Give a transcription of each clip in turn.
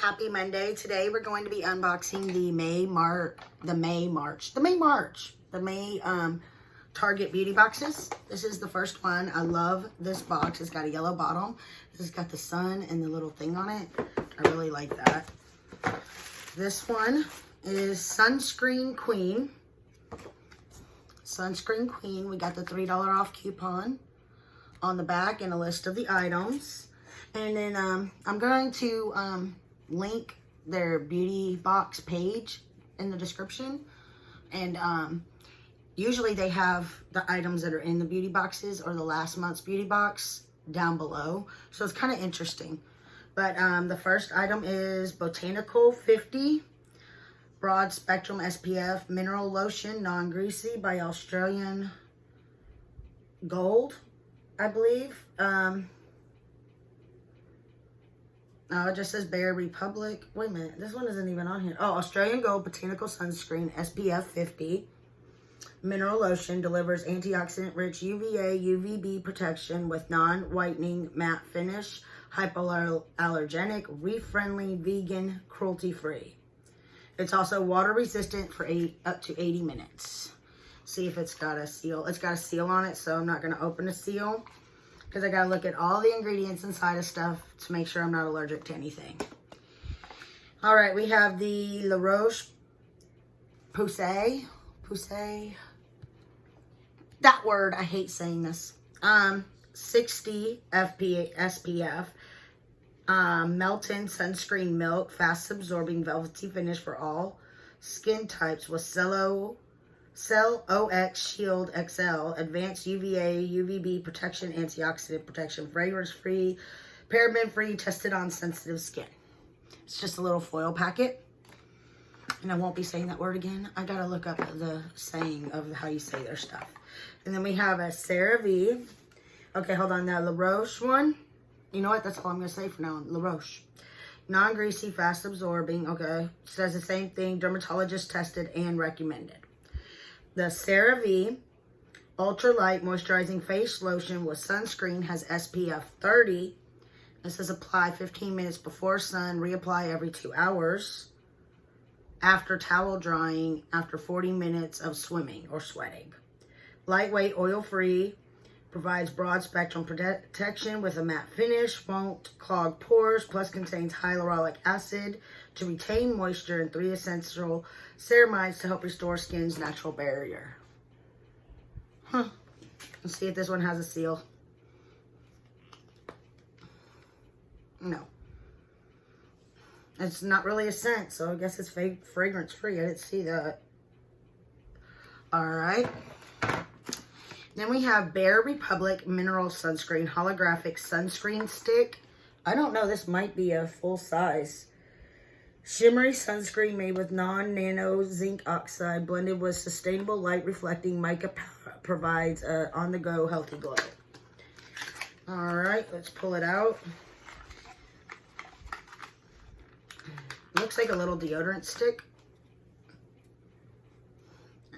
Happy Monday. Today we're going to be unboxing the May Target beauty boxes. This is the first one. I love this box. It's got a yellow bottom. This has got the sun and the little thing on it. I really like that. This one is Sunscreen Queen. Sunscreen Queen. We got the $3 off coupon on the back and a list of the items. And then I'm going to link their beauty box page in the description. And usually they have the items that are in the beauty boxes or the last month's beauty box down below. So it's kind of interesting. But the first item is Botanical 50 Broad Spectrum SPF Mineral Lotion Non-Greasy by Australian Gold, I believe. Oh, it just says Bare Republic. Wait a minute. This one isn't even on here. Oh, Australian Gold Botanical Sunscreen SPF 50. Mineral Lotion delivers antioxidant-rich UVA, UVB protection with non-whitening matte finish, hypoallergenic, reef-friendly, vegan, cruelty-free. It's also water-resistant for up to 80 minutes. See if it's got a seal. It's got a seal on it, so I'm not going to open the seal, because I got to look at all the ingredients inside of stuff to make sure I'm not allergic to anything. All right, we have the La Roche-Posay. That word, I hate saying this. 60 SPF. Melton Sunscreen Milk. Fast absorbing velvety finish for all skin types with Cell OX Shield XL, advanced UVA, UVB protection, antioxidant protection, fragrance-free, paraben-free, tested on sensitive skin. It's just a little foil packet. And I won't be saying that word again. I gotta look up the saying of how you say their stuff. And then we have a CeraVe. Okay, hold on. The La Roche one. You know what? That's all I'm gonna say for now. La Roche. Non-greasy, fast absorbing. Okay. Says the same thing. Dermatologist tested and recommended. The CeraVe Ultralight Moisturizing Face Lotion with Sunscreen has SPF 30. It says apply 15 minutes before sun, reapply every 2 hours. After towel drying, after 40 minutes of swimming or sweating. Lightweight, oil-free, provides broad spectrum protection with a matte finish, won't clog pores, plus contains hyaluronic acid to retain moisture and 3 essential ceramides to help restore skin's natural barrier. Let's see if this one has a seal. No. It's not really a scent, so I guess it's fragrance free. I didn't see that. Alright. Then we have Bare Republic Mineral Sunscreen Holographic Sunscreen Stick. I don't know, this might be a full size. Shimmery sunscreen made with non-nano zinc oxide blended with sustainable light reflecting mica provides a on-the-go healthy glow. Alright, let's pull it out. Looks like a little deodorant stick,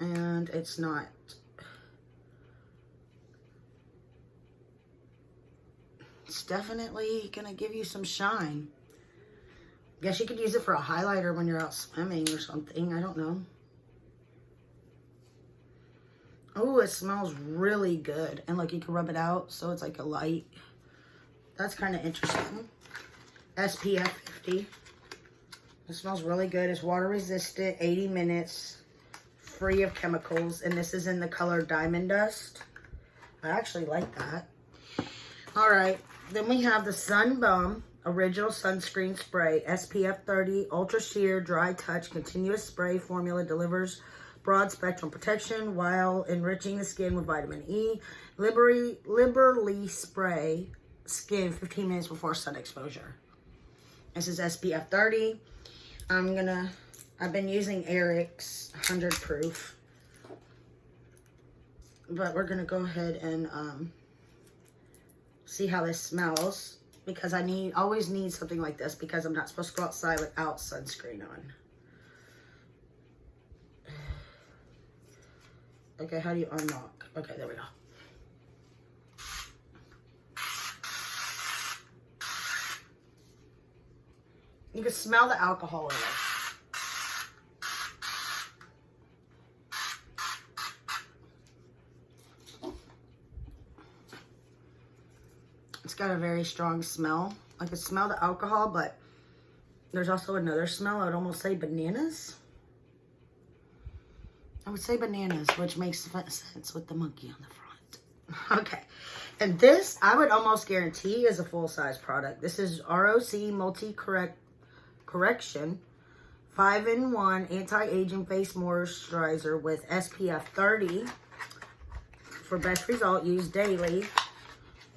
and it's not. It's definitely gonna give you some shine. Guess you could use it for a highlighter when you're out swimming or something. I don't know. Oh, it smells really good, and look, you can rub it out so it's like a light. That's kind of interesting. SPF 50. It smells really good. It's water resistant, 80 minutes, free of chemicals, and this is in the color Diamond Dust. I actually like that. Alright, then we have the Sun Bum Original Sunscreen Spray, SPF 30, Ultra Sheer, Dry Touch, Continuous Spray Formula delivers broad spectrum protection while enriching the skin with vitamin E. Liberally spray skin 15 minutes before sun exposure. This is SPF 30. I've been using Eric's 100 proof, but we're gonna go ahead and see how this smells, because I always need something like this because I'm not supposed to go outside without sunscreen on. Okay, how do you unlock? Okay, there we go. You can smell the alcohol in it. It's got a very strong smell. I can smell the alcohol, but there's also another smell. I would almost say bananas. I would say bananas, which makes sense with the monkey on the front. Okay. And this, I would almost guarantee, is a full-size product. This is ROC Multi-Correction 5-in-1 Anti-Aging Face Moisturizer with SPF 30. For best result, use daily.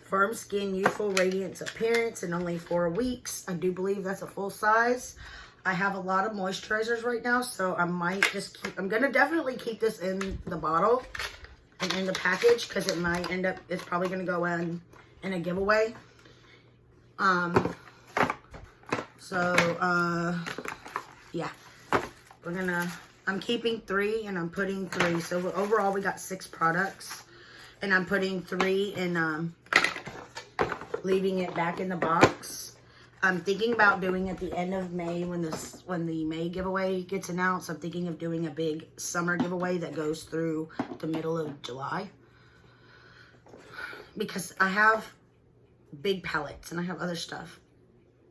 Firm skin, youthful radiance appearance in only 4 weeks. I do believe that's a full size. I have a lot of moisturizers right now, so I might just keep, I'm gonna definitely keep this in the bottle and in the package, because it might end up, it's probably gonna go in a giveaway. Yeah, I'm keeping 3 and I'm putting 3. So overall we got 6 products, and I'm putting 3 in, leaving it back in the box. I'm thinking about doing at the end of May, when the May giveaway gets announced. I'm thinking of doing a big summer giveaway that goes through the middle of July, because I have big palettes and I have other stuff,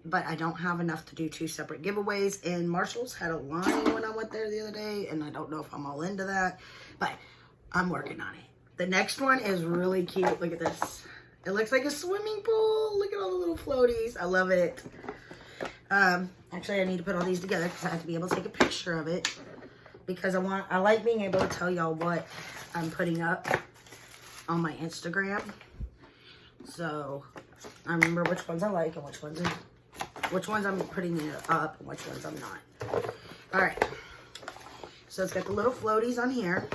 but I don't have enough to do 2 separate giveaways. And Marshall's had a line when I went there the other day, and I don't know if I'm all into that, but I'm working on it. The next one is really cute. Look at this. It looks like a swimming pool. Look at all the little floaties. I love it. Actually, I need to put all these together because I have to be able to take a picture of it, because I like being able to tell y'all what I'm putting up on my Instagram. So I remember which ones I like and which ones I'm putting up and which ones I'm not. All right. So it's got the little floaties on here.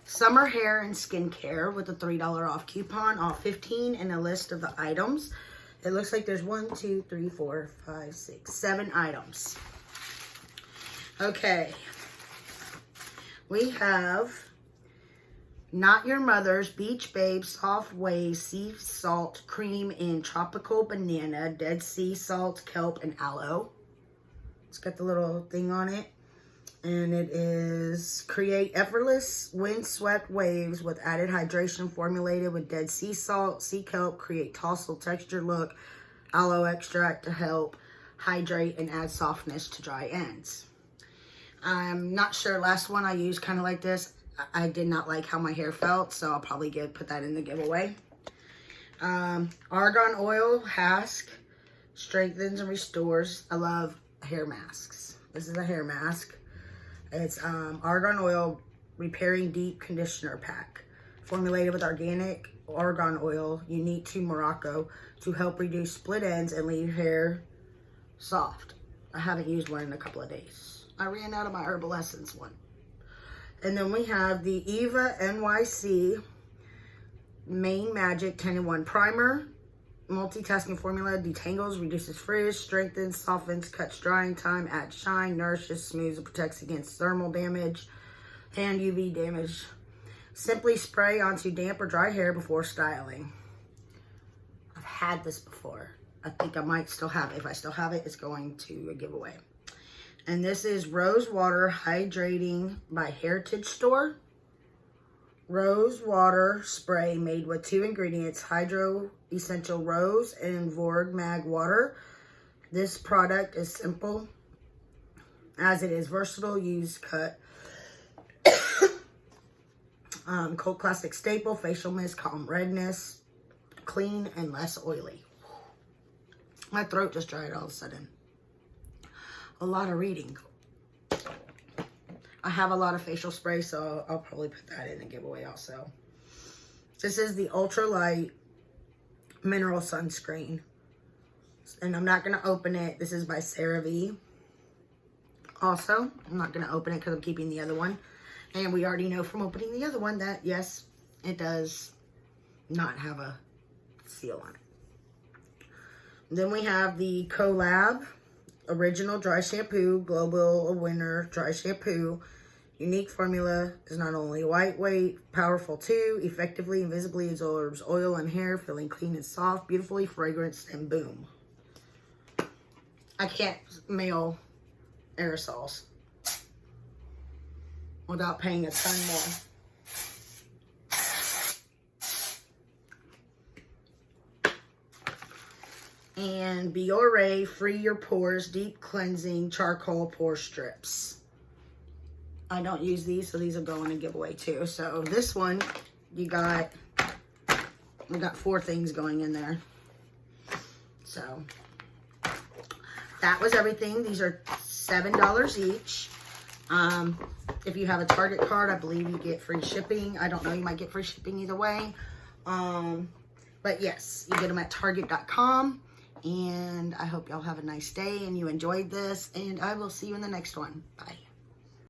Summer hair and skincare with a $3 off coupon, all 15, and a list of the items. It looks like there's 1, 2, 3, 4, 5, 6, 7 items. Okay. We have Not Your Mother's Beach Babe Soft Wave Sea Salt Cream in Tropical Banana, Dead Sea Salt, Kelp, and Aloe. It's got the little thing on it. And it is create effortless windswept waves with added hydration, formulated with dead sea salt, sea kelp, create tassel texture look, aloe extract to help hydrate and add softness to dry ends. I'm not sure. Last one I used kind of like this. I did not like how my hair felt, so I'll probably put that in the giveaway. Argan Oil Mask strengthens and restores. I love hair masks. This is a hair mask. It's Argan Oil Repairing Deep Conditioner Pack, formulated with organic argan oil, unique to Morocco, to help reduce split ends and leave hair soft. I haven't used one in a couple of days. I ran out of my Herbal Essence one. And then we have the Eva NYC Main Magic 10-in-1 Primer. Multitasking formula, detangles, reduces frizz, strengthens, softens, cuts drying time, adds shine, nourishes, smooths, and protects against thermal damage and UV damage. Simply spray onto damp or dry hair before styling. I've had this before. I think I might still have it. If I still have it, it's going to a giveaway. And this is Rose Water Hydrating by Heritage Store. Rose water spray made with 2 ingredients, Hydro Essential Rose and Vorg Mag Water. This product is simple as it is versatile. Use cut. Cold classic staple, facial mist, calm redness, clean and less oily. My throat just dried all of a sudden. A lot of reading. I have a lot of facial spray, so I'll probably put that in the giveaway also. This is the Ultralight Mineral Sunscreen. And I'm not going to open it. This is by CeraVe. Also, I'm not going to open it because I'm keeping the other one. And we already know from opening the other one that, yes, it does not have a seal on it. Then we have the Collab Original Dry Shampoo, Global Winner Dry Shampoo. Unique formula is not only lightweight, powerful too, effectively and visibly absorbs oil and hair, feeling clean and soft, beautifully fragranced, and boom. I can't mail aerosols without paying a ton more. And Biore Free Your Pores Deep Cleansing Charcoal Pore Strips. I don't use these, so these will go in a giveaway too. So this one, we got 4 things going in there. So that was everything. These are $7 each. If you have a Target card, I believe you get free shipping. I don't know, you might get free shipping either way. But yes, you get them at Target.com. And I hope y'all have a nice day and you enjoyed this. And I will see you in the next one. Bye.